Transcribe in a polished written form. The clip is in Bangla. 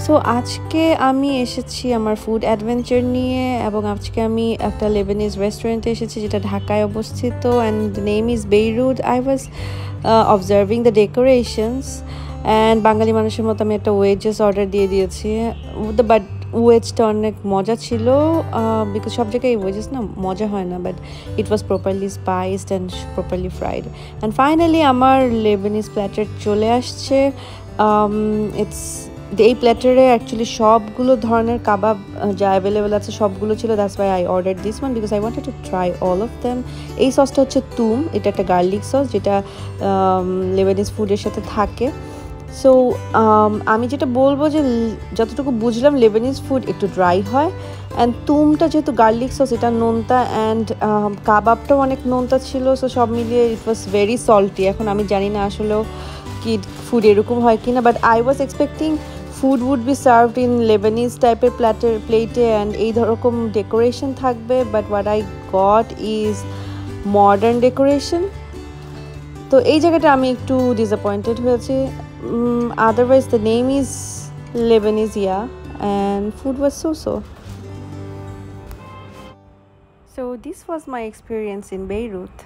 সো আজকে আমি এসেছি আমার ফুড অ্যাডভেঞ্চার নিয়ে এবং আজকে আমি একটা লেবানিজ রেস্টুরেন্টে এসেছি যেটা ঢাকায় অবস্থিত and the name is Beirut. I was observing the decorations and Bangali মানুষের মতো আমি একটা ওয়েজেস অর্ডার দিয়ে দিয়েছি। বাট ওয়েজটা অনেক মজা ছিল বিকজ সব জায়গায় ওয়েজেস না মজা হয় না, but it was properly spiced and properly fried. And finally আমার লেবানিজ প্ল্যাটার চলে আসছে। ইটস এই প্ল্যাটারে অ্যাকচুয়ালি সবগুলো ধরনের কাবাব যা অ্যাভেলেবেল আছে সবগুলো ছিল। That's why I order this one because I wanted to try all of them. এই সসটা হচ্ছে তুম, এটা একটা গার্লিক সস যেটা লেবানিজ ফুডের সাথে থাকে। সো আমি যেটা বলবো যে যতটুকু বুঝলাম লেবানিজ ফুড একটু ড্রাই হয় অ্যান্ড তুমটা যেহেতু গার্লিক সস এটা নোনতা অ্যান্ড কাবাবটাও অনেক নোনতা ছিল। সো সব মিলিয়ে ইট ওয়াজ ভেরি সল্টি। এখন আমি জানি না আসলেও কি ফুড এরকম হয় কি না, but I was expecting food would be served in Lebanese type of plate and এই রকম decoration থাকবে, but what I got is modern decoration. তো এই জায়গাটা আমি একটু disappointed হয়েছি। Otherwise the name is Lebanese, yeah, and food was so. So this was my experience in Beirut.